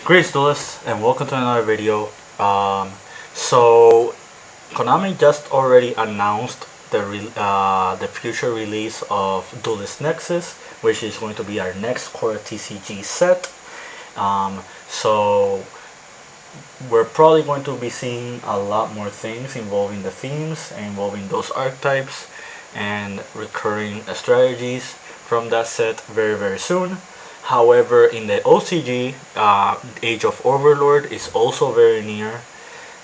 Greetings duelists and welcome to another video. So Konami just already announced the future release of Duelist Nexus, which is going to be our next core TCG set. So we're probably going to be seeing a lot more things involving the themes, involving those archetypes, and recurring strategies from that set very soon. However, in the OCG, Age of Overlord is also very near,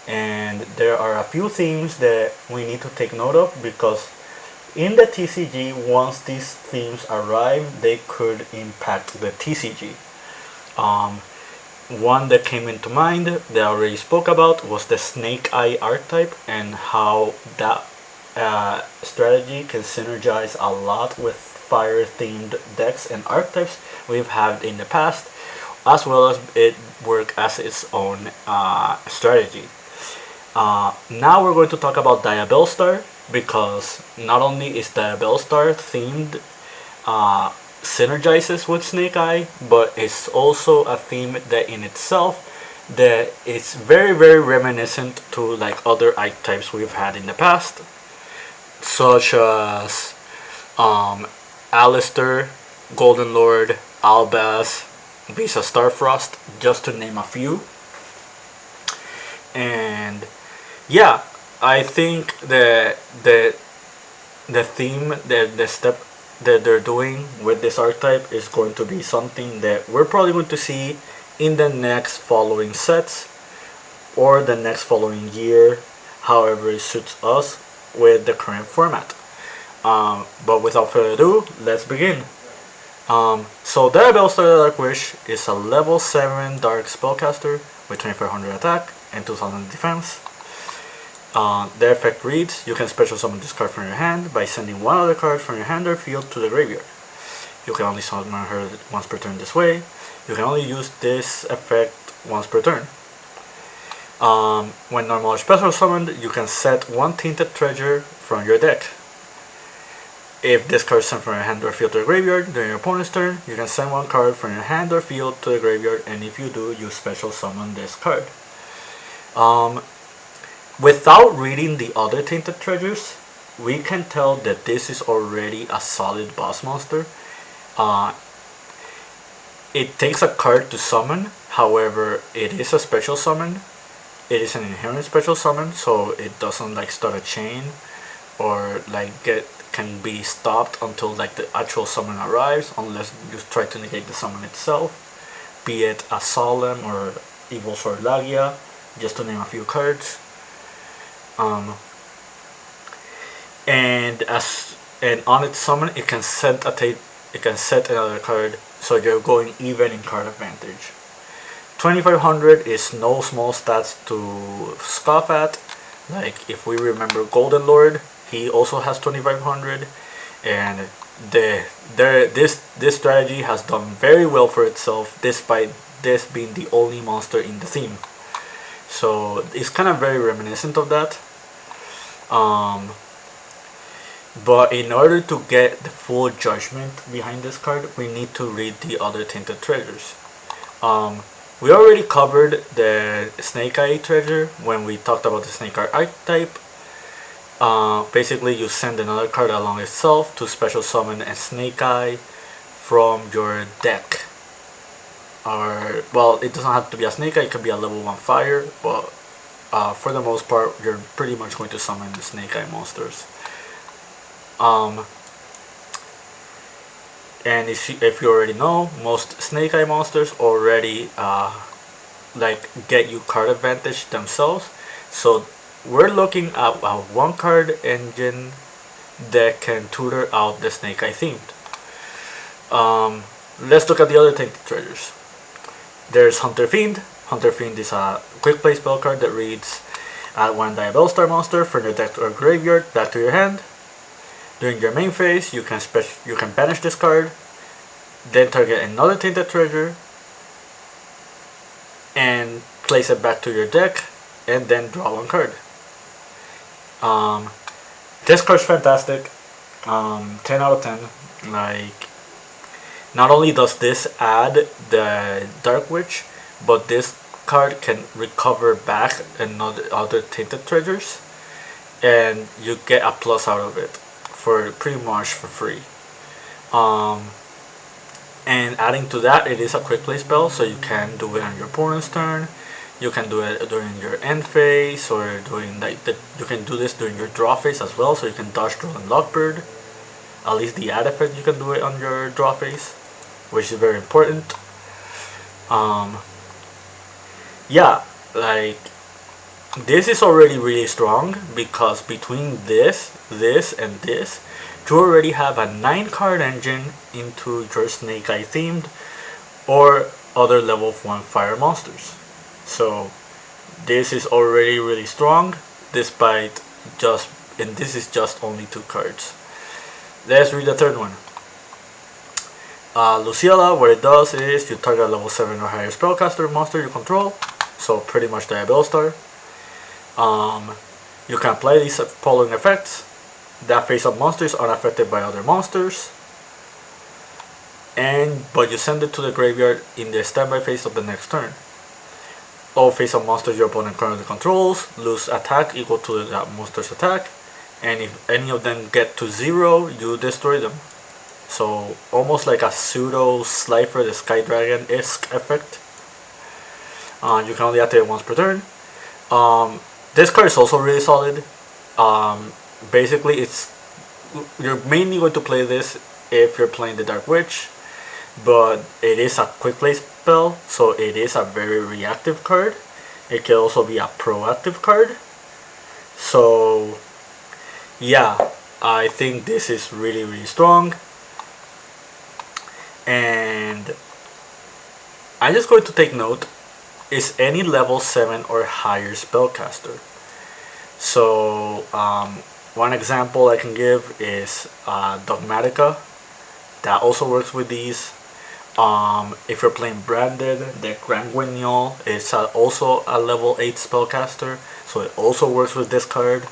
and there are a few themes that we need to take note of because in the TCG, once these themes arrive, they could impact the TCG. One that came into mind that I already spoke about was the Snake Eye archetype and how that strategy can synergize a lot with fire themed decks and archetypes we've had in the past, as well as it work as its own strategy. Now we're going to talk about Diabellestar because not only is Diabellestar themed synergizes with Snake Eye, but it's also a theme that in itself that is very reminiscent to like other archetypes we've had in the past, such as Alistair, Golden Lord, Albaz, Visa Starfrost, just to name a few. And yeah, I think that the theme, the step that they're doing with this archetype is going to be something that we're probably going to see in the next following sets or the next following year, however it suits us with the current format. But without further ado, let's begin. So Diabellestar Dark Wish is a level 7 dark spellcaster with 2500 attack and 2000 defense. The effect reads, you can special summon this card from your hand by sending one other card from your hand or field to the graveyard. You can only summon her once per turn this way. You can only use this effect once per turn. When normal or special summoned, you can set one Tainted Treasure from your deck. If this card is sent from your hand or field to the graveyard during your opponent's turn, you can send one card from your hand or field to the graveyard, and if you do, you special summon this card. Without reading the other Tainted Treasures, we can tell that this is already a solid boss monster. It takes a card to summon, however, it is a special summon. It is an inherent special summon, so it doesn't like start a chain or like can be stopped until like the actual summon arrives, unless you try to negate the summon itself, be it a Solemn or Evil Sword Lagia, just to name a few cards. And on its summon, it can set another card, so you're going even in card advantage. 2500 is no small stats to scoff at. Like if we remember Golden Lord, he also has 2500, and this strategy has done very well for itself despite this being the only monster in the theme. So it's kind of very reminiscent of that. But in order to get the full judgment behind this card, we need to read the other Tainted Treasures. We already covered the Snake Eye treasure when we talked about the Snake Eye archetype. Basically, you send another card along itself to special summon a Snake Eye from your deck. Or, well, it doesn't have to be a Snake Eye, it could be a level 1 fire, but for the most part, you're pretty much going to summon the Snake Eye monsters. And if you already know, most Snake Eye monsters already like get you card advantage themselves. So we're looking at a one card engine that can tutor out the Snake Eye themed. Let's look at the other Tainted Treasures. There's Hunter Fiend. Hunter Fiend is a quick play spell card that reads, add one Diabellestar monster from your deck or graveyard back to your hand. During your main phase, you can banish this card, then target another Tainted Treasure, and place it back to your deck, and then draw one card. This card's fantastic. 10 out of 10. Like, not only does this add the Dark Witch, but this card can recover back another other tainted treasures, and you get a plus out of it for pretty much for free. Um, and adding to that, it is a quick play spell, so you can do it on your opponent's turn. You can do it during your end phase, or during like the, you can do this during your draw phase as well. So you can dodge, draw, and lockbird. At least the add effect, you can do it on your draw phase, which is very important. Yeah, like this is already really strong because between this, and this, you already have a 9-card engine into your Snake Eye themed or other level 1 fire monsters. So this is already really strong, despite just, and this is just only 2 cards. Let's read the third one. Lucilla, what it does is you target a level 7 or higher spellcaster monster you control, so pretty much Diabellestar. You can apply these following effects. That face-up monster is unaffected by other monsters, but you send it to the graveyard in the standby phase of the next turn. All face-up monsters your opponent currently controls lose attack equal to that monster's attack, and if any of them get to 0, you destroy them. So almost like a pseudo Slifer the Sky Dragon-esque effect. You can only activate once per turn. This card is also really solid. Basically, you're mainly going to play this if you're playing the Dark Witch, but it is a quick play spell, so it is a very reactive card. It can also be a proactive card. So yeah, I think this is really, really strong. And I'm just going to take note, is any level 7 or higher spellcaster. So one example I can give is Dogmatica. That also works with these. If you're playing Branded, the Grand Guignol is also a level 8 spellcaster, so it also works with this card.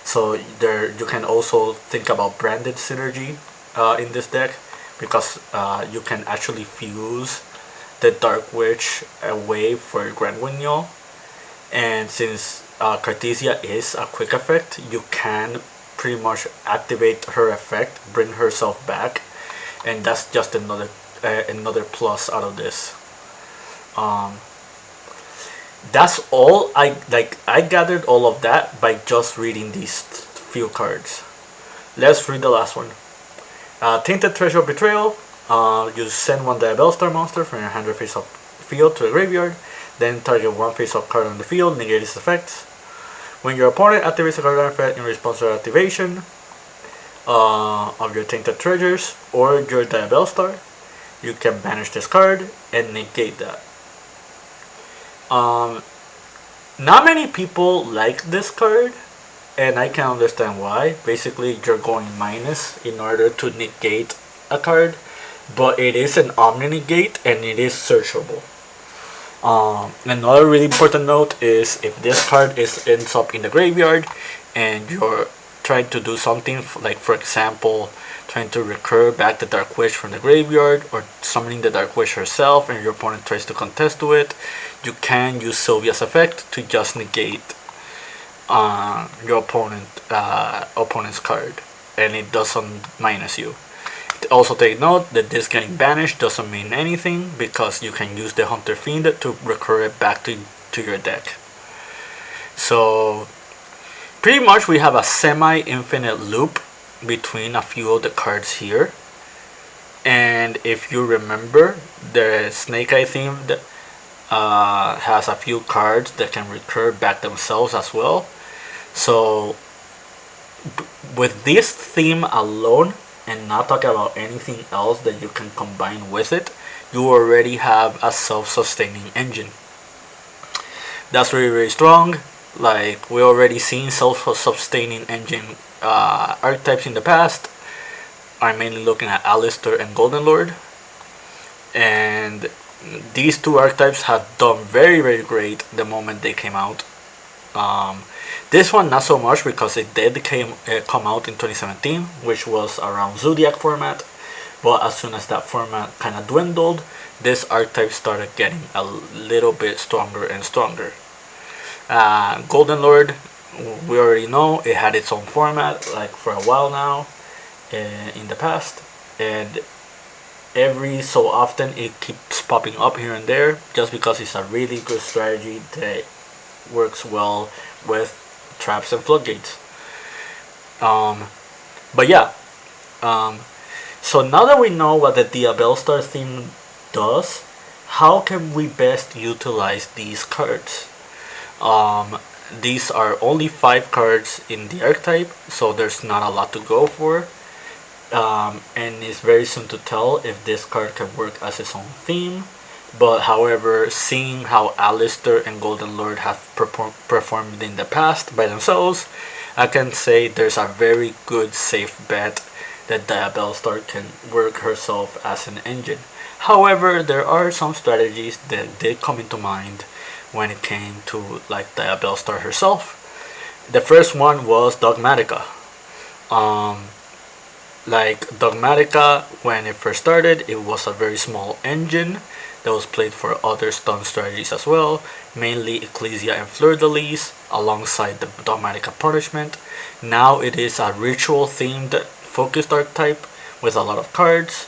So there you can also think about Branded synergy in this deck, because you can actually fuse the Dark Witch away for Grand Guignol, and since Cartesia is a quick effect, you can pretty much activate her effect, bring herself back, and that's just another plus out of this. That's all I gathered all of that by just reading these few cards. Let's read the last one. Tainted Treasure Betrayal. You send one Diabellestar monster from your hand or face-up field to the graveyard, then target one face-up card on the field, negate its effects. When your opponent activates a card effect in response to activation of your Tainted Treasures or your Diabellestar, you can banish this card and negate that. Not many people like this card, and I can understand why. Basically, you're going minus in order to negate a card, but it is an Omni Negate and it is searchable. Another really important note is if this card ends up in the graveyard and you're trying to do something, like for example trying to recur back the Dark Witch from the graveyard, or summoning the Dark Witch herself and your opponent tries to contest to it, you can use Sylvia's effect to just negate your opponent's card, and it doesn't minus you. Also take note that this getting banished doesn't mean anything, because you can use the Hunter Fiend to recur it back to your deck. So pretty much we have a semi-infinite loop between a few of the cards here. And if you remember, the Snake Eye themed has a few cards that can recur back themselves as well. So with this theme alone, and not talking about anything else that you can combine with it, you already have a self-sustaining engine. That's really, really strong. Like, we already seen self-sustaining engine archetypes in the past. I'm mainly looking at Alistair and Golden Lord, and these two archetypes have done very, very great the moment they came out. This one not so much, because it did come out in 2017, which was around Zodiac format, But as soon as that format kind of dwindled, this archetype started getting a little bit stronger and stronger. Golden Lord, we already know it had its own format like for a while now in the past, and every so often it keeps popping up here and there just because it's a really good strategy that works well with traps and floodgates. Um, but yeah, um, so now that we know what the Diabellestar theme does, how can we best utilize these cards? Um, these are only 5 cards in the archetype, so there's not a lot to go for. And it's very soon to tell if this card can work as its own theme. But however, seeing how Alistair and Golden Lord have performed in the past by themselves, I can say there's a very good safe bet that Diabellestar can work herself as an engine. However, there are some strategies that did come into mind when it came to like Diabellestar herself. The first one was Dogmatica. Um, like Dogmatica, when it first started, it was a very small engine that was played for other stun strategies as well, mainly Ecclesia and Fleur de Lis, alongside the Dogmatica Punishment. Now it is a ritual themed focused archetype with a lot of cards.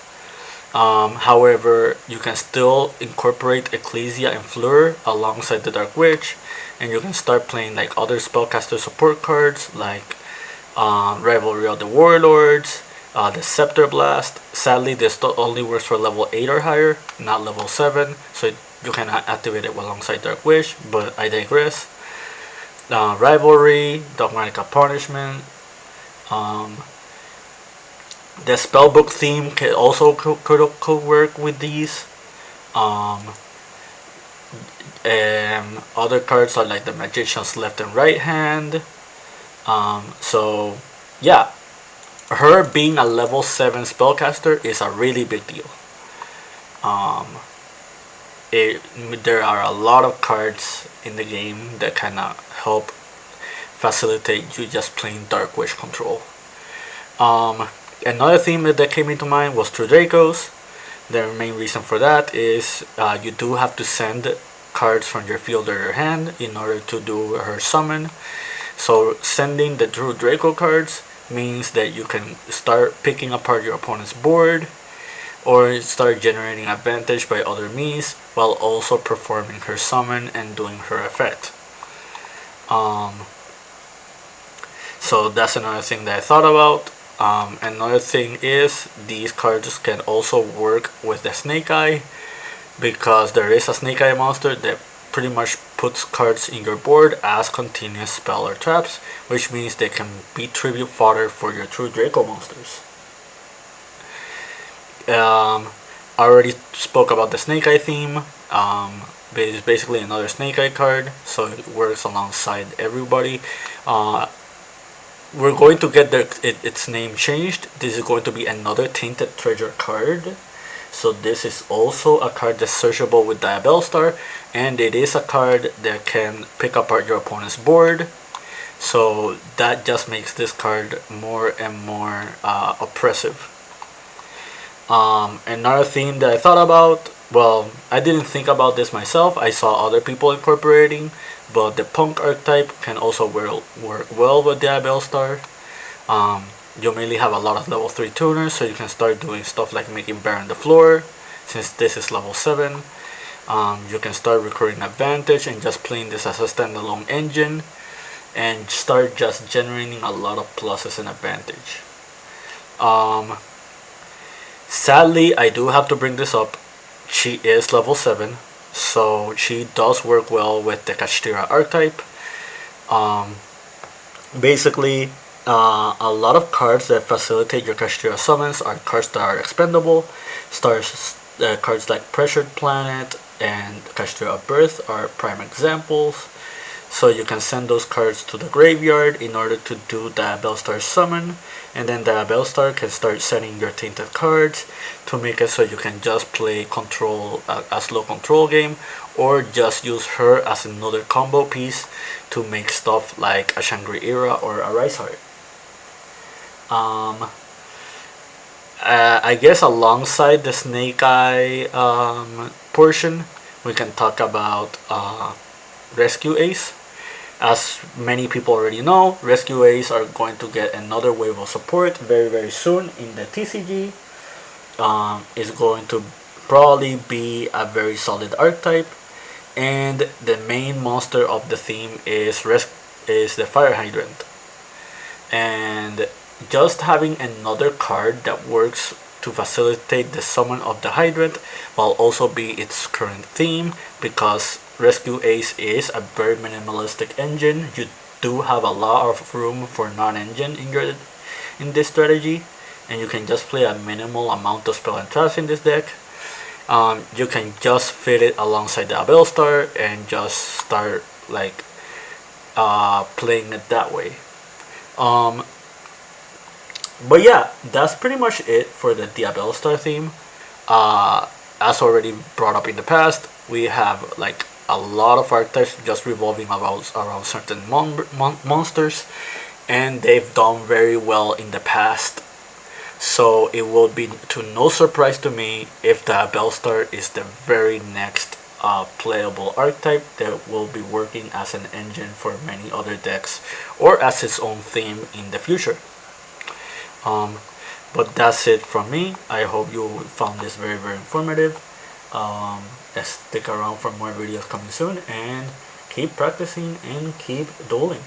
However, you can still incorporate Ecclesia and Fleur alongside the Dark Witch, and you can start playing like other spellcaster support cards like Rivalry of the Warlords, the Scepter Blast. Sadly, this only works for level 8 or higher, not level 7, so you can activate it alongside Dark Wish, but I digress. Rivalry, Dogmatica Punishment. The Spellbook theme can also could work with these. And other cards are like the Magician's Left and Right Hand. So, yeah, her being a level 7 spellcaster is a really big deal. There are a lot of cards in the game that kind of help facilitate you just playing Dark Witch control. Another theme that came into mind was True Dracos. The main reason for that is you do have to send cards from your field or your hand in order to do her summon. So sending the True Draco cards means that you can start picking apart your opponent's board or start generating advantage by other means while also performing her summon and doing her effect. So that's another thing that I thought about. Another thing is these cards can also work with the Snake Eye, because there is a Snake Eye monster that pretty much puts cards in your board as continuous spell or traps, which means they can be tribute fodder for your True Draco monsters. I already spoke about the Snake Eye theme. It's basically another Snake Eye card, so it works alongside everybody. We're going to get its name changed. This is going to be another Tainted Treasure card. So this is also a card that's searchable with Diabellestar, and it is a card that can pick apart your opponent's board. So that just makes this card more and more oppressive. Another theme that I thought about, well, I didn't think about this myself. I saw other people incorporating, but the Punk archetype can also work well with Diabellestar. You mainly have a lot of level 3 tuners, so you can start doing stuff like making Baron the Floor, since this is level 7. You can start recruiting advantage and just playing this as a standalone engine, and start just generating a lot of pluses and advantage. Sadly, I do have to bring this up. She is level 7, so she does work well with the Kashtira archetype. Basically, a lot of cards that facilitate your Kashtira summons are cards that are expendable. Cards like Pressured Planet and Kashtira Birth are prime examples. So you can send those cards to the graveyard in order to do Diabellestar's summon, and then Diabellestar can start sending your tainted cards to make it so you can just play control a slow control game, or just use her as another combo piece to make stuff like a Shangri Era or a Rise Heart. I guess alongside the Snake Eye portion, we can talk about Rescue Ace. As many people already know, Rescue Ace are going to get another wave of support very very soon in the TCG. Is going to probably be a very solid archetype, and the main monster of the theme is the Fire Hydrant. And just having another card that works to facilitate the summon of the Hydrant while also be its current theme, because Rescue Ace is a very minimalistic engine. You do have a lot of room for non-engine in this strategy, and you can just play a minimal amount of spell and traps in this deck. You can just fit it alongside the Diabellestar and just start like playing it that way. Um, but yeah, that's pretty much it for the Diabellestar theme. As already brought up in the past, we have like a lot of archetypes just revolving around certain monsters, and they've done very well in the past. So it will be to no surprise to me if the Diabellestar is the very next playable archetype that will be working as an engine for many other decks or as its own theme in the future. Um, but that's it from me. I hope you found this very very informative. Stick around for more videos coming soon, and keep practicing and keep dueling.